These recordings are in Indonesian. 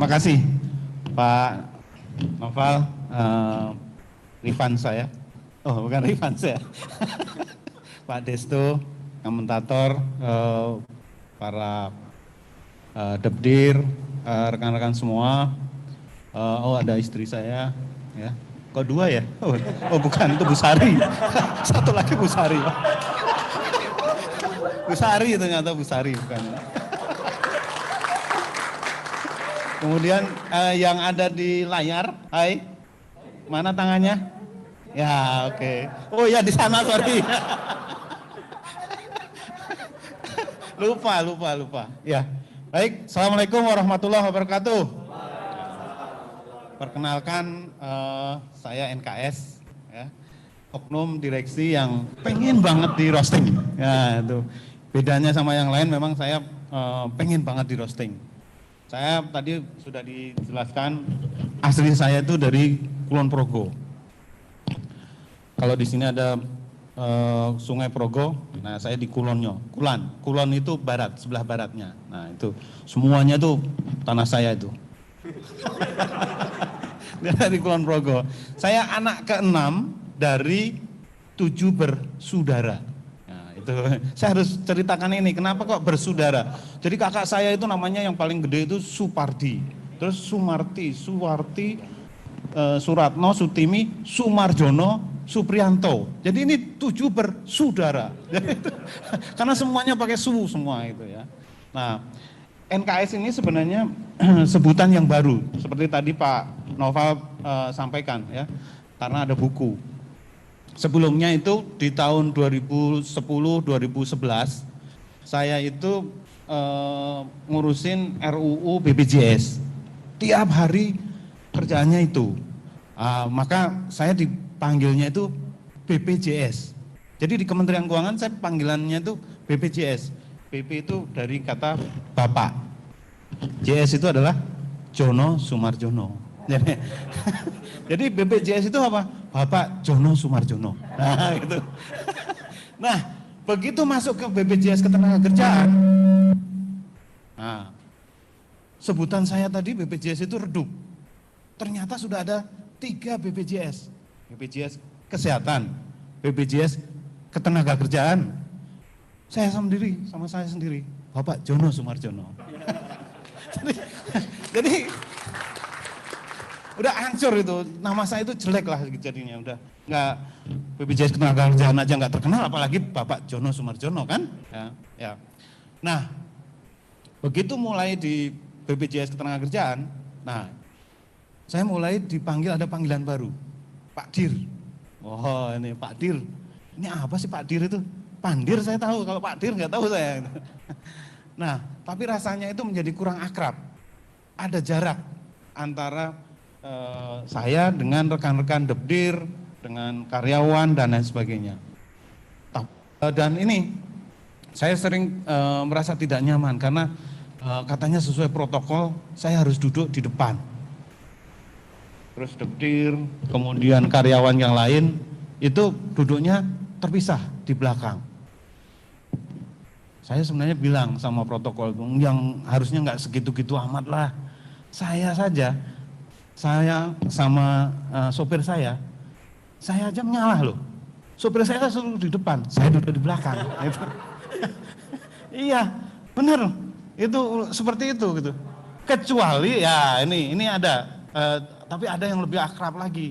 Makasih Pak Noval, Rifan saya. Oh, bukan Rifan saya. Pak Desto, komentator, para Debdir, rekan-rekan semua. Oh, ada istri saya, ya. Kok dua ya? Oh bukan, itu Bu Sari. Satu lagi Bu Sari. Bu Sari ternyata Bu Sari, bukan. Kemudian yang ada di layar, hai, mana tangannya? Ya, oke. Oh ya, di sana, sorry. Lupa. Ya, baik. Assalamualaikum warahmatullahi wabarakatuh. Perkenalkan, saya NKS, ya, oknum direksi yang pengen banget di roasting. Ya, itu bedanya sama yang lain. Memang saya pengen banget di roasting. Saya tadi sudah dijelaskan, asli saya itu dari Kulon Progo. Kalau di sini ada Sungai Progo, nah saya di Kulonnya, Kulon itu barat, sebelah baratnya. Nah itu semuanya itu tanah saya itu. Dari Kulon Progo. Saya anak ke-6 dari 7 bersaudara. Nah itu saya harus ceritakan ini, kenapa kok bersaudara. Jadi kakak saya itu namanya yang paling gede itu Supardi, terus Sumarti, Suwarti, Suratno, Sutimi, Sumarjono, Suprianto. Jadi ini 7 bersaudara. Karena semuanya pakai su semua itu ya. Nah, NKS ini sebenarnya sebutan yang baru, seperti tadi Pak Noval sampaikan ya. Karena ada buku. Sebelumnya itu di tahun 2010-2011 saya itu ngurusin RUU BPJS. Tiap hari kerjaannya itu. Maka saya dipanggilnya itu BPJS. Jadi di Kementerian Keuangan saya panggilannya itu BPJS. BP itu dari kata Bapak. JS itu adalah Jono Sumarjono. Jadi BPJS itu apa? Bapak Jono Sumarjono. Nah, gitu. Nah, begitu masuk ke BPJS Ketenagakerjaan, nah, sebutan saya tadi BPJS itu redup. Ternyata sudah ada 3 BPJS. BPJS Kesehatan, BPJS Ketenagakerjaan. Saya sendiri, Bapak Jono Sumarjono. jadi udah hancur itu, nama saya itu jelek lah jadinya, udah nggak, BPJS Ketenagakerjaan aja nggak terkenal, apalagi Bapak Jono Sumarjono kan. Ya. Nah, begitu mulai di BPJS Ketenagakerjaan, nah saya mulai dipanggil, ada panggilan baru, Pak Dir. Oh ini Pak Dir, ini apa sih Pak Dir itu? Pandir saya tahu, kalau Pak Dir nggak tahu saya. Nah, tapi rasanya itu menjadi kurang akrab. Ada jarak antara saya dengan rekan-rekan Debdir, dengan karyawan dan lain sebagainya. Dan ini saya sering merasa tidak nyaman karena katanya sesuai protokol saya harus duduk di depan. Terus Debdir, kemudian karyawan yang lain itu duduknya terpisah di belakang. Saya sebenarnya bilang sama protokol yang harusnya nggak segitu-gitu amat lah. Saya saja, saya sama sopir saya aja mengalah loh. Sopir saya selalu di depan, saya duduk di belakang. Iya, benar. Itu seperti itu gitu. Kecuali ya ini ada, tapi ada yang lebih akrab lagi.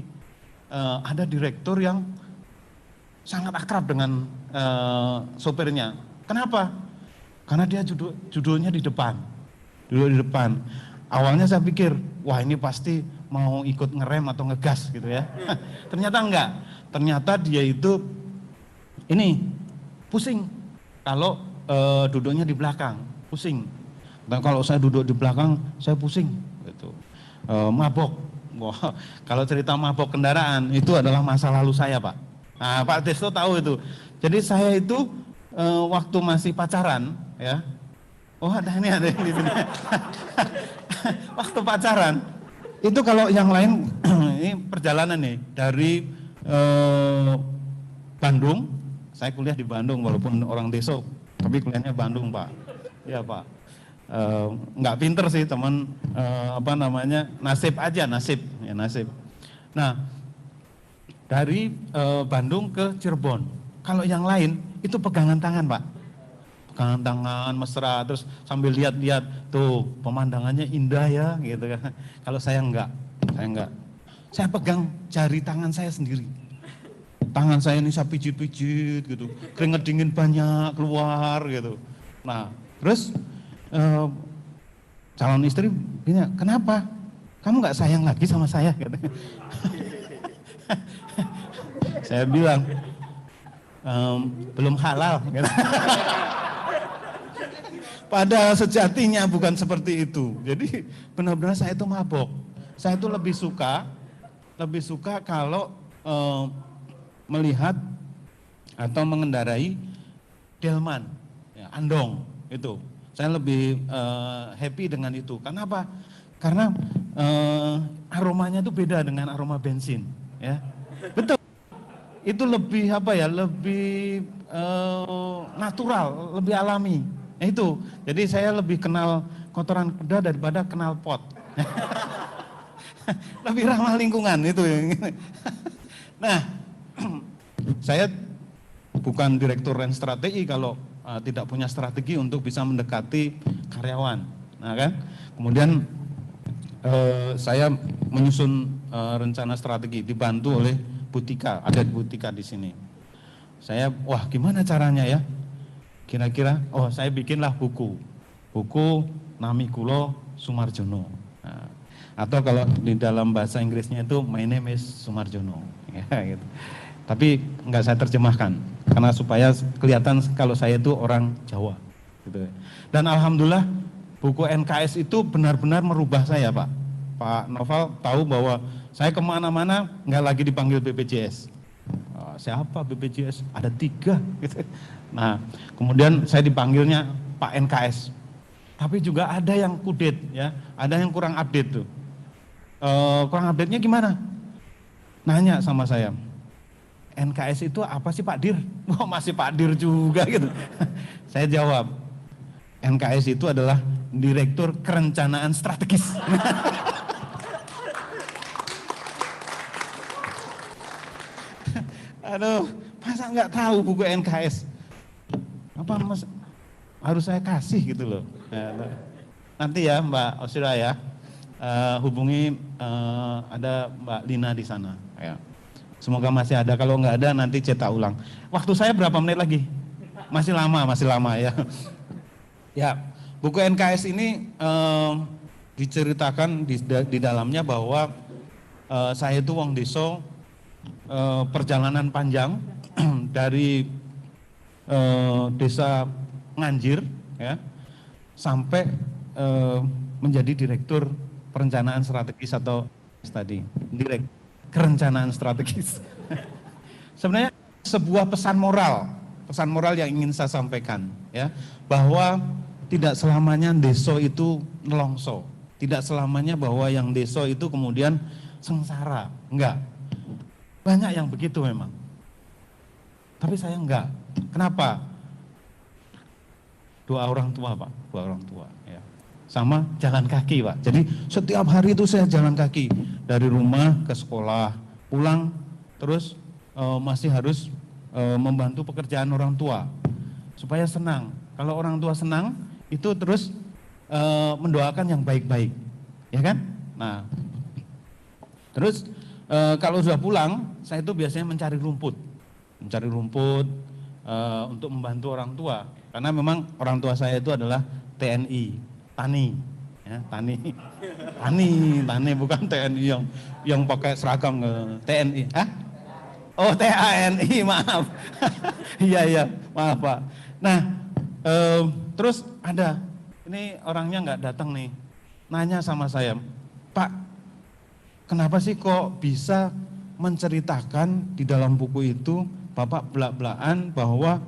Ada direktur yang sangat akrab dengan sopirnya. Kenapa? Karena dia judulnya di depan, duduk di depan. Awalnya saya pikir, wah ini pasti mau ikut ngerem atau ngegas gitu ya. Ternyata enggak. Ternyata dia itu ini pusing kalau duduknya di belakang, pusing. Dan kalau saya duduk di belakang, saya pusing. Gitu. Mabok. Wah, kalau cerita mabok kendaraan itu adalah masa lalu saya, Pak. Nah, Pak Desto tahu itu. Jadi saya itu waktu masih pacaran, ya. Oh ada ini di sini. Waktu pacaran, itu kalau yang lain ini perjalanan nih dari Bandung. Saya kuliah di Bandung walaupun orang Deso, tapi kuliahnya Bandung, Pak. Ya Pak. nggak pinter sih teman, nasib aja, nasib ya, nasib. Nah, dari Bandung ke Cirebon, kalau yang lain itu pegangan tangan Pak, pegangan tangan mesra, terus sambil lihat-lihat tuh pemandangannya indah ya gitu kan. Kalau saya enggak, saya pegang jari tangan saya sendiri, tangan saya ini saya pijit-pijit gitu, keringat dingin banyak keluar gitu. Nah terus calon istri bilang, kenapa kamu nggak sayang lagi sama saya gitu. Saya bilang belum halal gitu. Pada sejatinya bukan seperti itu. Jadi benar-benar saya itu mabok. Saya itu lebih suka kalau melihat atau mengendarai delman, ya, andong itu. Saya lebih happy dengan itu. Karena apa? Karena aromanya itu beda dengan aroma bensin, ya. Betul. Itu lebih lebih natural, lebih alami. Nah, itu. Jadi saya lebih kenal kotoran kuda daripada kenal pot. Lebih ramah lingkungan itu. Nah, saya bukan direktur dan strategi kalau tidak punya strategi untuk bisa mendekati karyawan. Nah kan, kemudian saya menyusun rencana strategi dibantu oleh Butika, ada Butika di sini. Saya, wah gimana caranya ya? Kira-kira, saya bikinlah buku Nami Kulo Sumarjono. Nah, atau kalau di dalam bahasa Inggrisnya itu My name is Sumarjono. Ya, gitu. Tapi nggak saya terjemahkan karena supaya kelihatan kalau saya itu orang Jawa. Gitu. Dan alhamdulillah buku NKS itu benar-benar merubah saya Pak. Pak Noval tahu bahwa saya kemana-mana nggak lagi dipanggil BPJS. Siapa BPJS? Ada 3. Gitu. Nah, kemudian saya dipanggilnya Pak NKS. Tapi juga ada yang kudet, ya, ada yang kurang update tuh. Kurang update-nya gimana? Nanya sama saya, NKS itu apa sih Pak Dir? Oh, masih Pak Dir juga gitu. Saya jawab, NKS itu adalah Direktur Kerencanaan Strategis. Aduh, masa nggak tahu buku NKS? Apa mas, harus saya kasih gitu loh. Nanti ya Mbak Osira ya, hubungi ada Mbak Lina di sana. Ya. Semoga masih ada, kalau nggak ada nanti cetak ulang. Waktu saya berapa menit lagi? Masih lama ya. Ya, buku NKS ini diceritakan di dalamnya bahwa saya itu wong deso, perjalanan panjang dari desa Nganjir ya sampai menjadi direktur perencanaan strategis atau tadi direktur kerencanaan strategis. Sebenarnya sebuah pesan moral yang ingin saya sampaikan ya, bahwa tidak selamanya deso itu nelongso, tidak selamanya bahwa yang deso itu kemudian sengsara, enggak. Banyak yang begitu memang. Tapi saya enggak. Kenapa? Doa orang tua Pak, doa orang tua ya. Sama jalan kaki Pak. Jadi setiap hari itu saya jalan kaki dari rumah ke sekolah, pulang terus masih harus membantu pekerjaan orang tua supaya senang. Kalau orang tua senang itu terus mendoakan yang baik-baik, ya kan? Nah, terus kalau sudah pulang, saya itu biasanya mencari rumput untuk membantu orang tua, karena memang orang tua saya itu adalah TNI, tani, ya, tani bukan TNI yang pakai seragam TNI, Oh TANI, maaf, iya maaf Pak. Nah, terus ada ini orangnya nggak datang nih, nanya sama saya, Pak, kenapa sih kok bisa menceritakan di dalam buku itu Bapak belak-belakan bahwa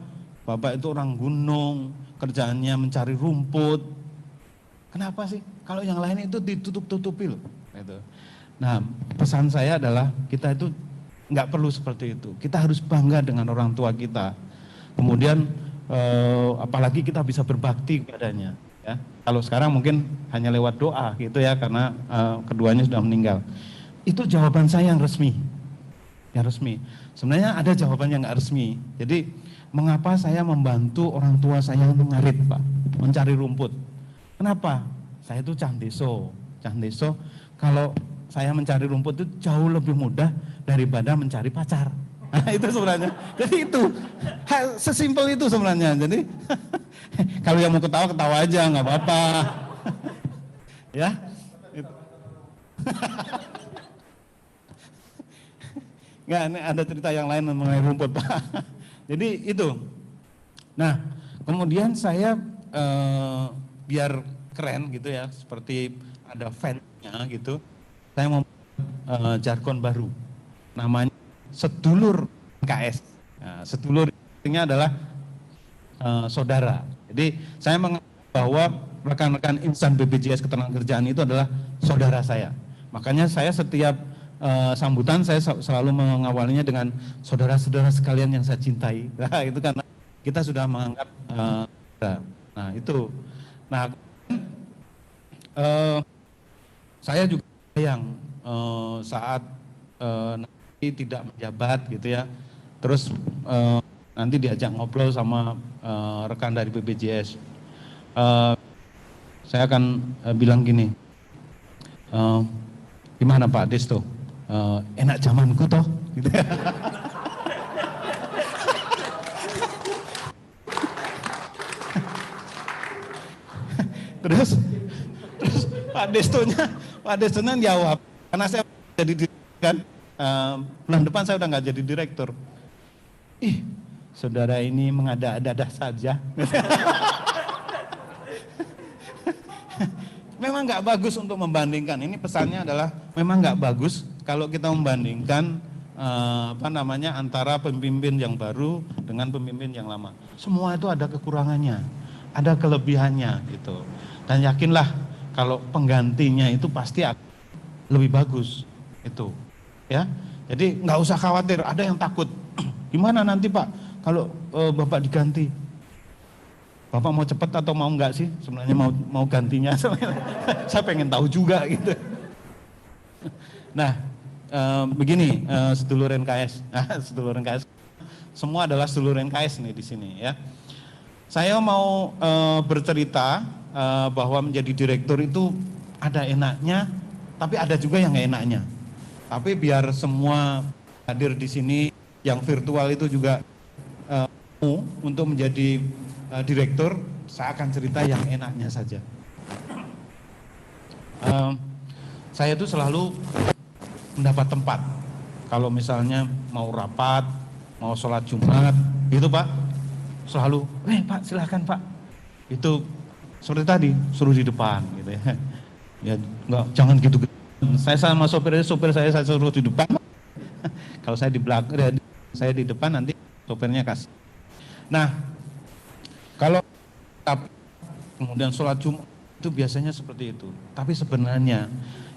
Bapak itu orang gunung, kerjaannya mencari rumput. Kenapa sih? Kalau yang lain itu ditutup-tutupi loh. Gitu. Nah, pesan saya adalah kita itu nggak perlu seperti itu. Kita harus bangga dengan orang tua kita. Kemudian apalagi kita bisa berbakti kepadanya. Ya. Kalau sekarang mungkin hanya lewat doa gitu ya, karena keduanya sudah meninggal. Itu jawaban saya yang resmi. Yang resmi. Sebenarnya ada jawaban yang nggak resmi. Jadi mengapa saya membantu orang tua saya mengarit, Pak, mencari rumput? Kenapa? Saya itu cah deso. Cah deso, kalau saya mencari rumput itu jauh lebih mudah daripada mencari pacar. Nah, itu sebenarnya. Jadi itu sesimpel itu sebenarnya. Jadi kalau yang mau ketawa ketawa aja, nggak apa-apa. Ya. Nggak, ini ada cerita yang lain mengenai rumput, Pak. Jadi itu. Nah, kemudian saya biar keren gitu ya, seperti ada fan-nya gitu. Saya mau jargon baru. Namanya sedulur KS. Nah, sedulur artinya adalah saudara. Jadi saya menganggap bahwa rekan-rekan insan BPJS Ketenagakerjaan itu adalah saudara saya. Makanya saya setiap sambutan saya selalu mengawalinya dengan saudara-saudara sekalian yang saya cintai. Nah, itu karena kita sudah menganggap nah itu. Nah, saya juga yang saat nanti tidak menjabat gitu ya, terus nanti diajak ngobrol sama rekan dari BPJS, saya akan bilang gini, gimana Pak Desto, enak zamanku toh gitu ya. terus Pak Destonya jawab, karena saya jadi kan bulan depan saya udah nggak jadi direktur. Ih, saudara ini mengada-ada saja. Memang nggak bagus untuk membandingkan. Ini pesannya adalah memang nggak bagus kalau kita membandingkan antara pemimpin yang baru dengan pemimpin yang lama. Semua itu ada kekurangannya, ada kelebihannya gitu. Dan yakinlah kalau penggantinya itu pasti lebih bagus itu, ya. Jadi nggak usah khawatir. Ada yang takut, gimana nanti Pak kalau Bapak diganti? Bapak mau cepat atau mau enggak sih? Sebenarnya mau gantinya. Saya pengen tahu juga gitu. Nah, begini sedulur NKS, sedulur NKS, semua adalah sedulur NKS nih di sini ya. Saya mau bercerita bahwa menjadi direktur itu ada enaknya, tapi ada juga yang nggak enaknya. Tapi biar semua hadir di sini, yang virtual itu juga untuk menjadi direktur, saya akan cerita yang enaknya saja. Saya itu selalu mendapat tempat. Kalau misalnya mau rapat, mau sholat Jumat, itu Pak, selalu, Pak silahkan Pak. Itu seperti tadi, suruh di depan gitu ya. Ya enggak, jangan gitu. Saya sama sopir saya suruh di depan. Kalau saya di belakang, saya di depan, nanti sopirnya kasih. Nah, kalau kemudian sholat Jumat itu biasanya seperti itu. Tapi sebenarnya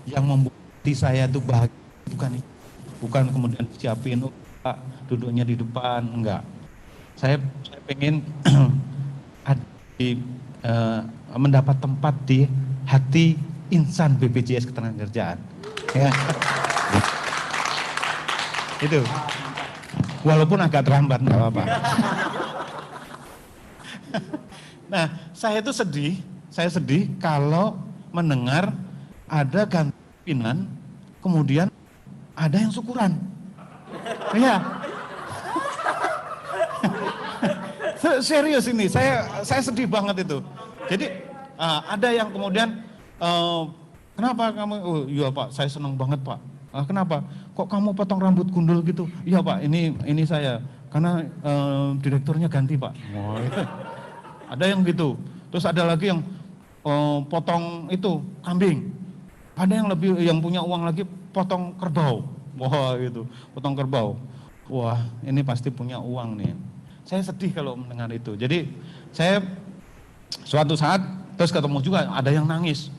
yang membuat saya itu bahagia bukan kemudian siapin duduknya di depan, enggak. Saya pengen mendapat tempat di hati insan BPJS Ketenagakerjaan. Ya. Itu. Walaupun agak terlambat, enggak apa-apa. Nah, saya itu sedih kalau mendengar ada ganti pimpinan, kemudian ada yang syukuran. Iya. Serius ini, saya sedih banget itu. Jadi ada yang kemudian, kenapa kamu? Oh iya Pak, saya senang banget Pak. Kenapa? Kok kamu potong rambut gundul gitu? Iya Pak, ini saya, karena direkturnya ganti Pak. Oh, itu. Ada yang gitu. Terus ada lagi yang potong itu kambing. Ada yang punya uang lagi potong kerbau. Wah gitu, potong kerbau. Wah ini pasti punya uang nih. Saya sedih kalau mendengar itu. Jadi saya suatu saat terus ketemu juga ada yang nangis.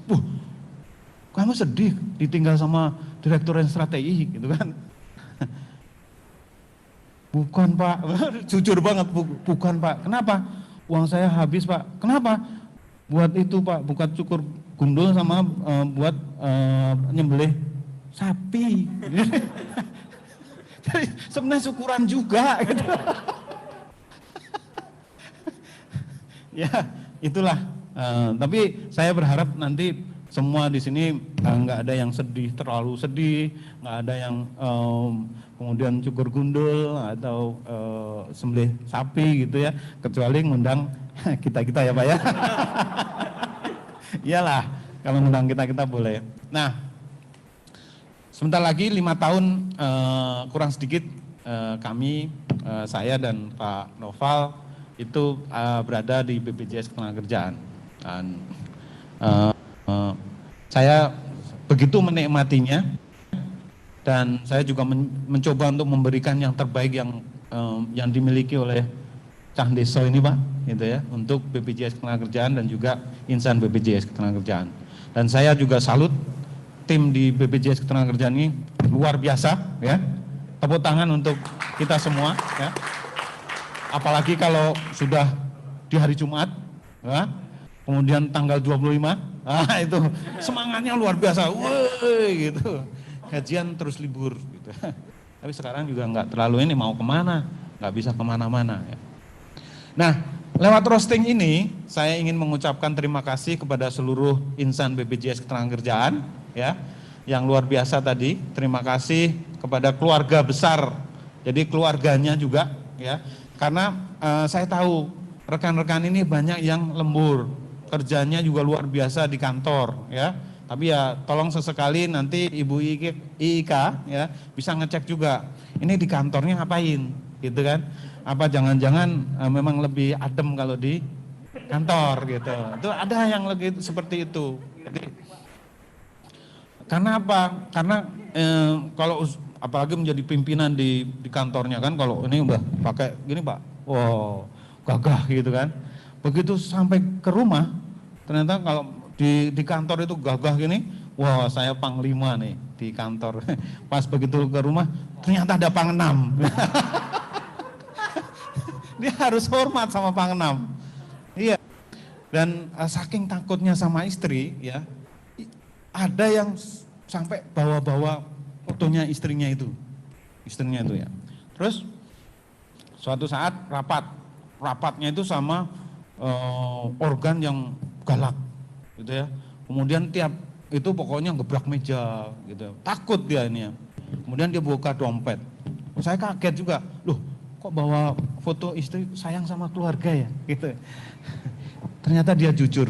Kamu sedih ditinggal sama direktur yang strategi gitu kan? Bukan Pak, jujur banget bukan Pak. Kenapa? Uang saya habis Pak. Kenapa? buat itu Pak, bukan cukur gundul sama buat nyembelih sapi. Jadi sebenarnya syukuran juga gitu. Ya, itulah. Tapi saya berharap nanti semua di sini nggak ada yang sedih, terlalu sedih, nggak ada yang kemudian cukur gundul atau sembelih sapi gitu ya, kecuali ngundang kita ya Pak ya. Iyalah, kalau ngundang kita boleh. Nah, sebentar lagi 5 tahun kurang sedikit kami, saya dan Pak Noval itu berada di BPJS Ketenagakerjaan. Dan saya begitu menikmatinya, dan saya juga mencoba untuk memberikan yang terbaik yang dimiliki oleh Cah Deso ini Pak, gitu ya, untuk BPJS Ketenagakerjaan dan juga insan BPJS Ketenagakerjaan. Dan saya juga salut tim di BPJS Ketenagakerjaan ini luar biasa ya. Tepuk tangan untuk kita semua ya. Apalagi kalau sudah di hari Jumat ya, kemudian tanggal 25, itu semangatnya luar biasa. Woi gitu. Gajian terus libur gitu. Tapi sekarang juga nggak terlalu ini mau kemana, nggak bisa kemana-mana ya. Nah, lewat roasting ini saya ingin mengucapkan terima kasih kepada seluruh insan BPJS Ketenagakerjaan ya, yang luar biasa tadi. Terima kasih kepada keluarga besar, jadi keluarganya juga ya, karena saya tahu rekan-rekan ini banyak yang lembur, kerjanya juga luar biasa di kantor ya. Tapi ya tolong sesekali nanti Ibu IIK ya bisa ngecek juga, ini di kantornya ngapain gitu kan. Apa jangan-jangan memang lebih adem kalau di kantor gitu. Itu ada yang lagi seperti itu. Jadi, karena apa? Karena kalau apalagi menjadi pimpinan di kantornya kan, kalau ini udah pakai gini Pak, wow gagah gitu kan. Begitu sampai ke rumah, ternyata kalau di kantor itu gagah gini, wah saya panglima nih di kantor. Pas begitu ke rumah, ternyata ada pangenam. Dia harus hormat sama pangenam. Iya. Dan saking takutnya sama istri ya, ada yang sampai bawa-bawa fotonya istrinya itu ya. Terus suatu saat rapatnya itu sama organ yang galak gitu ya. Kemudian tiap itu pokoknya gebrak meja gitu. Takut dia ini ya. Kemudian dia buka dompet. Saya kaget juga. Loh, kok bawa foto istri, sayang sama keluarga ya gitu. Ternyata dia jujur.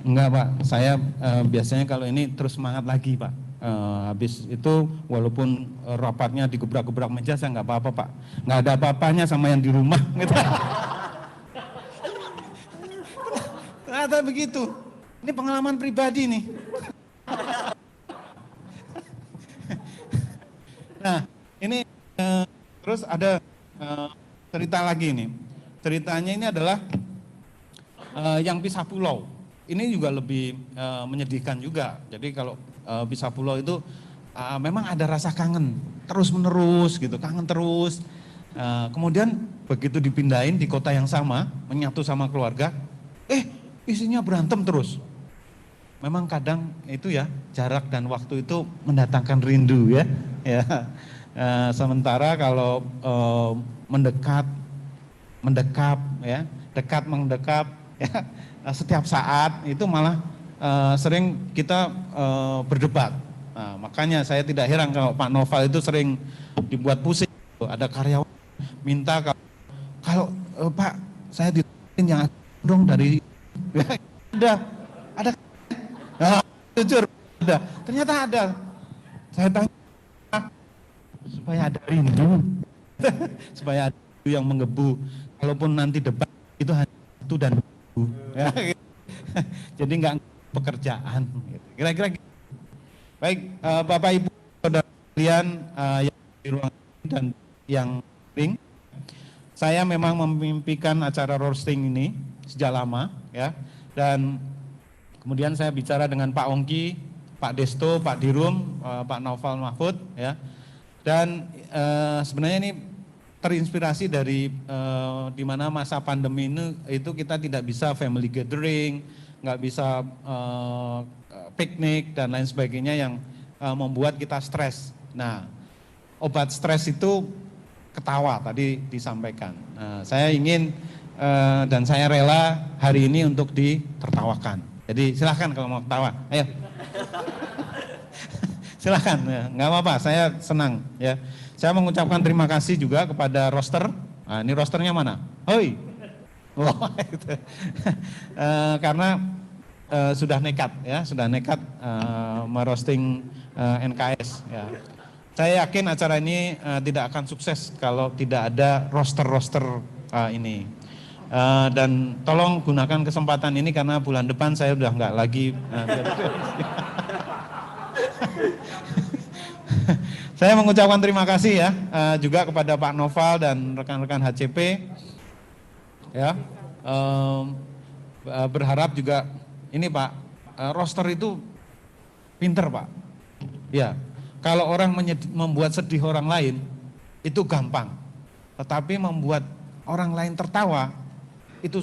Enggak Pak, saya biasanya kalau ini terus semangat lagi Pak. Habis itu walaupun rapatnya digebrak-gebrak meja, saya nggak apa-apa Pak. Nggak ada apa-apanya sama yang di rumah gitu. Ternyata begitu. Ini pengalaman pribadi nih. Nah ini terus ada cerita lagi nih. Ceritanya ini adalah yang pisah pulau. Ini juga lebih menyedihkan juga. Jadi kalau pisah pulau itu memang ada rasa kangen terus menerus gitu, kangen terus. Kemudian begitu dipindahin di kota yang sama, menyatu sama keluarga, isinya berantem terus. Memang kadang itu ya jarak dan waktu itu mendatangkan rindu ya. Sementara kalau mendekat ya, dekat mendekap ya, setiap saat itu malah sering kita berdebat. Nah, makanya saya tidak heran kalau Pak Noval itu sering dibuat pusing. Ada karyawan minta kalau Pak saya ditanya yang dong dari ada jujur ada, ternyata ada. Saya tanya supaya ada rindu, supaya ada rindu yang menggebu. Kalaupun nanti debat itu hanya itu dan rindu, ya. Jadi nggak pekerjaan. Kira-kira. Baik, Bapak Ibu saudara sekalian yang di ruang dan yang ring, saya memang memimpikan acara roasting ini sejak lama, ya. Dan kemudian saya bicara dengan Pak Ongki, Pak Desto, Pak Dirum, Pak Noval Mahfud, ya. Dan sebenarnya ini terinspirasi dari di mana masa pandemi ini itu kita tidak bisa family gathering, nggak bisa piknik dan lain sebagainya yang membuat kita stres. Nah, obat stres itu ketawa tadi disampaikan. Nah, saya ingin dan saya rela hari ini untuk ditertawakan. Jadi silahkan kalau mau ketawa, ayo. Silahkan, ya, nggak apa-apa, saya senang ya. Saya mengucapkan terima kasih juga kepada roster. Nah, ini rosternya mana? Hoi. Wah, itu. Karena sudah nekat ya, sudah nekat merosting NKS ya. Saya yakin acara ini tidak akan sukses kalau tidak ada roster-roster ini. Dan tolong gunakan kesempatan ini karena bulan depan saya udah nggak lagi. Saya mengucapkan terima kasih ya juga kepada Pak Noval dan rekan-rekan HCP ya. Berharap juga ini Pak, roster itu pinter Pak. Ya, kalau orang membuat sedih orang lain itu gampang, tetapi membuat orang lain tertawa itu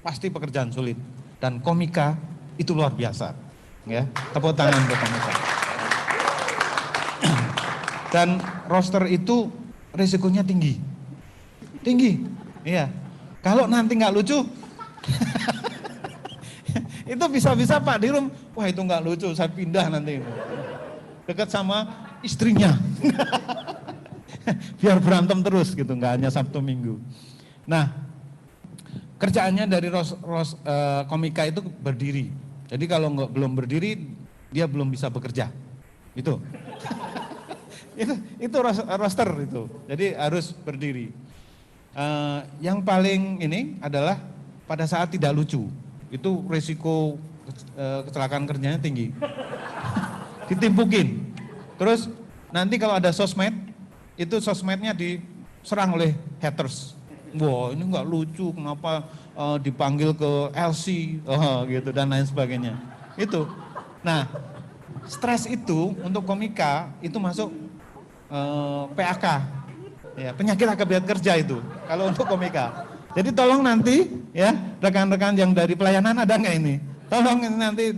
pasti pekerjaan sulit. Dan komika itu luar biasa. Ya, tepuk tangan untuk komika. Dan roster itu risikonya tinggi, iya. Kalau nanti nggak lucu, itu bisa-bisa Pak Dirum, wah itu nggak lucu, saya pindah nanti. Dekat sama istrinya, biar berantem terus gitu, nggak hanya Sabtu Minggu. Nah, kerjaannya dari komika itu berdiri. Jadi kalau belum berdiri, dia belum bisa bekerja. Itu. itu roster itu, jadi harus berdiri. Yang paling ini adalah pada saat tidak lucu, itu risiko kecelakaan kerjanya tinggi. Ditimpukin, terus nanti kalau ada sosmed, itu sosmednya diserang oleh haters. Wah ini nggak lucu, kenapa dipanggil ke LC, gitu dan lain sebagainya. Itu, nah stres itu untuk komika itu masuk PAK, ya, penyakit akibat kerja itu kalau untuk komika. Jadi tolong nanti ya rekan-rekan yang dari pelayanan ada nggak ini? Tolong ini nanti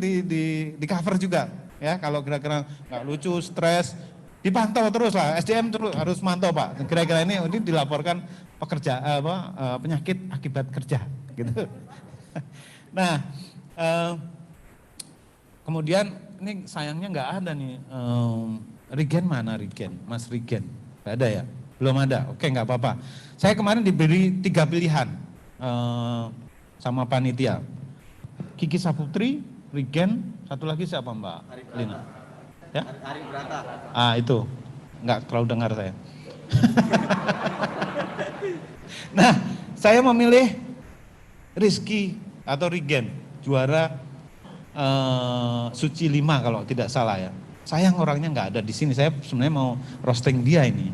di cover juga ya, kalau kira-kira nggak lucu, stres, dipantau terus lah, SDM terus harus mantau Pak. Kira-kira ini dilaporkan penyakit akibat kerja gitu. Nah kemudian ini sayangnya nggak ada nih. Regen mana Regen? Mas Regen? Gak ada ya? Belum ada? Oke nggak apa-apa. Saya kemarin diberi 3 pilihan sama panitia. Kiki Saputri, Regen, satu lagi siapa Mbak Lina? Ya? Ari Brata. Itu, nggak terlalu dengar saya. Nah, saya memilih Rizky atau Regen, juara Suci 5 kalau tidak salah ya. Sayang orangnya nggak ada di sini. Saya sebenarnya mau roasting dia ini.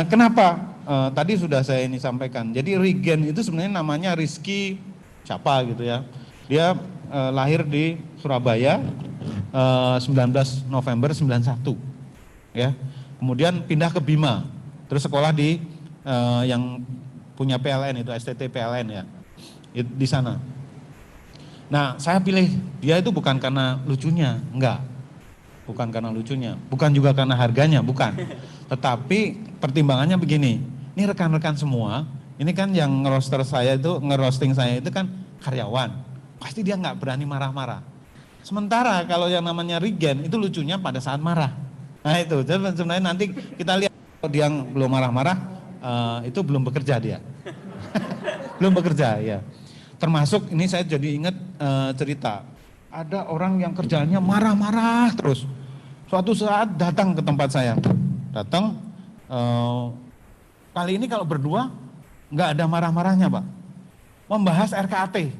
Kenapa? Tadi sudah saya ini sampaikan. Jadi Regen itu sebenarnya namanya Rizky siapa gitu ya. Dia lahir di Surabaya 19 November 91. Ya. Kemudian pindah ke Bima. Terus sekolah di yang punya PLN itu STT PLN ya. Di sana. Nah, saya pilih dia itu bukan karena lucunya, enggak. Bukan karena lucunya, bukan juga karena harganya, bukan. Tetapi pertimbangannya begini, ini rekan-rekan semua, ini kan yang ngerosting saya itu kan karyawan. Pasti dia nggak berani marah-marah. Sementara kalau yang namanya Regen itu lucunya pada saat marah. Nah itu, jadi sebenarnya nanti kita lihat kalau dia belum marah-marah, itu belum bekerja dia. Belum bekerja ya. Termasuk ini saya jadi ingat cerita, ada orang yang kerjaannya marah-marah terus. Suatu saat datang ke tempat saya, kali ini kalau berdua nggak ada marah-marahnya Pak, membahas RKAT.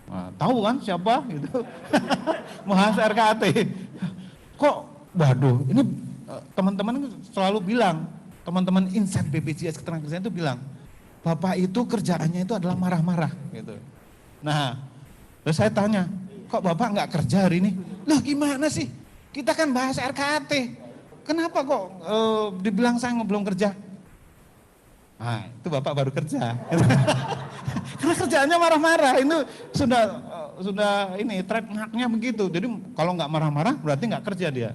Nah, tahu kan siapa gitu, membahas RKAT. Kok, waduh, ini teman-teman selalu bilang, teman-teman insan BPJS Ketenagakerjaan itu bilang, Bapak itu kerjaannya itu adalah marah-marah gitu. Nah, terus saya tanya, kok Bapak nggak kerja hari ini? Loh gimana sih? Kita kan bahas RKAT. Kenapa kok dibilang saya belum kerja? Nah, itu Bapak baru kerja. Terus kerjaannya marah-marah. Itu sudah ini trademarknya begitu. Jadi kalau nggak marah-marah berarti nggak kerja dia.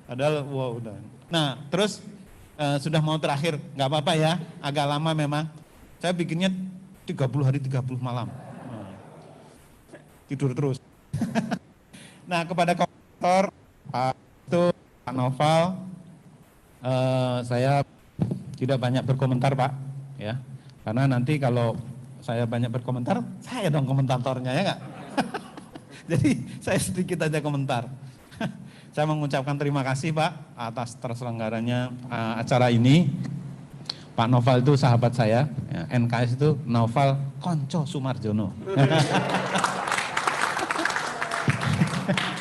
Padahal wow udah. Nah terus sudah mau terakhir, nggak apa-apa ya, agak lama memang. Saya bikinnya 30 hari 30 malam. Tidur terus. Nah kepada koordinator Pak Noval, saya tidak banyak berkomentar Pak, ya, karena nanti kalau saya banyak berkomentar, saya dong komentatornya ya nggak? Jadi saya sedikit aja komentar. Saya mengucapkan terima kasih Pak atas terselenggaranya acara ini. Pak Noval itu sahabat saya, ya, NKS itu Noval Konco Sumarjono.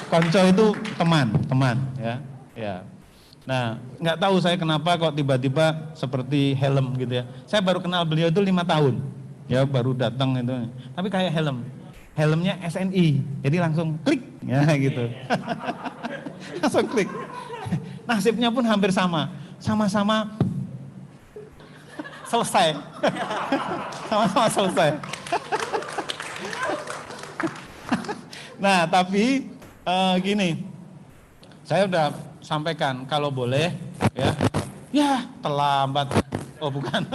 Konco itu teman, ya. Nah, nggak tahu saya kenapa kok tiba-tiba seperti helm gitu ya. Saya baru kenal beliau itu 5 tahun, ya baru datang itu. Tapi kayak helmnya SNI, jadi langsung klik, ya gitu. Langsung klik. Nasibnya pun hampir sama-sama selesai. Sama-sama selesai. Nah, tapi gini, saya udah sampaikan kalau boleh, ya terlambat. Oh bukan.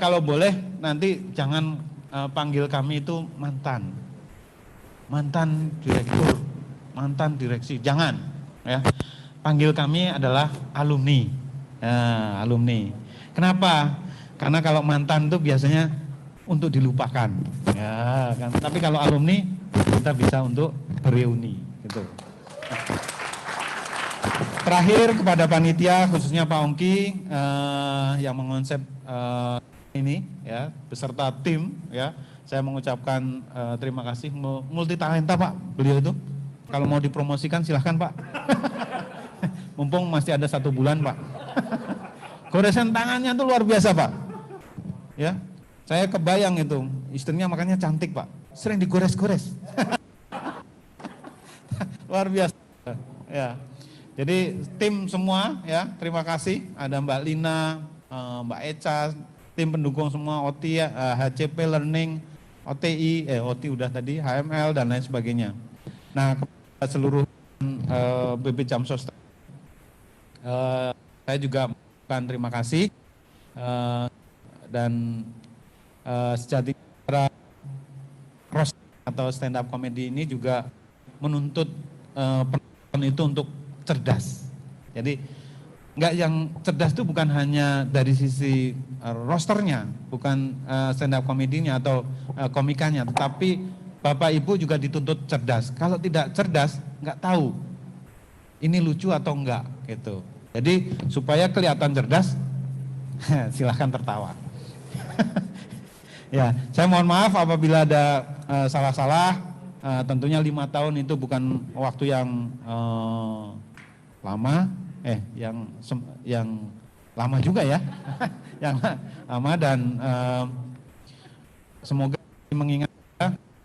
Kalau boleh nanti jangan panggil kami itu mantan direktur, mantan direksi, jangan. Ya, panggil kami adalah alumni, alumni. Kenapa? Karena kalau mantan itu biasanya untuk dilupakan, ya kan. Tapi kalau alumni kita bisa untuk bereuni, gitu. Terakhir kepada panitia khususnya Pak Ongki yang mengonsep ini, ya beserta tim, ya saya mengucapkan terima kasih. Multi talenta Pak, beliau itu. Kalau mau dipromosikan silahkan Pak. Mumpung masih ada 1 bulan Pak. Goresan tangannya tuh luar biasa Pak. Ya, saya kebayang itu istrinya makanya cantik Pak. Sering digores-gores. Luar biasa. Ya. Jadi tim semua ya, terima kasih. Ada Mbak Lina, Mbak Eca, tim pendukung semua, OTI, HCP Learning, OTI, OTI udah tadi, HML dan lain sebagainya. Nah, kepada seluruh BB Jamsos, saya juga mengucapkan terima kasih dan sejati cross atau stand up comedy ini juga menuntut penonton itu untuk cerdas. Jadi enggak, yang cerdas itu bukan hanya dari sisi rosternya, bukan stand up komedinya atau komikanya, tetapi Bapak Ibu juga dituntut cerdas. Kalau tidak cerdas, enggak tahu ini lucu atau enggak gitu. Jadi supaya kelihatan cerdas, silahkan tertawa. Ya, saya mohon maaf apabila ada salah-salah. Tentunya 5 tahun itu bukan waktu yang lama, yang lama juga ya, yang lama, dan semoga mengingat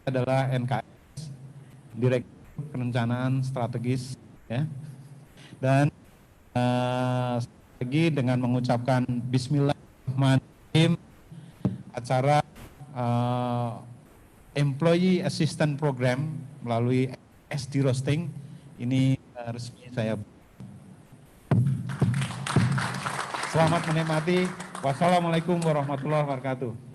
adalah NKS, Direktur Perencanaan Strategis, ya, dan lagi dengan mengucapkan Bismillahirrahmanirrahim, acara Employee Assistance Program melalui SD Roasting ini resmi saya. Selamat menikmati. Wassalamualaikum warahmatullahi wabarakatuh.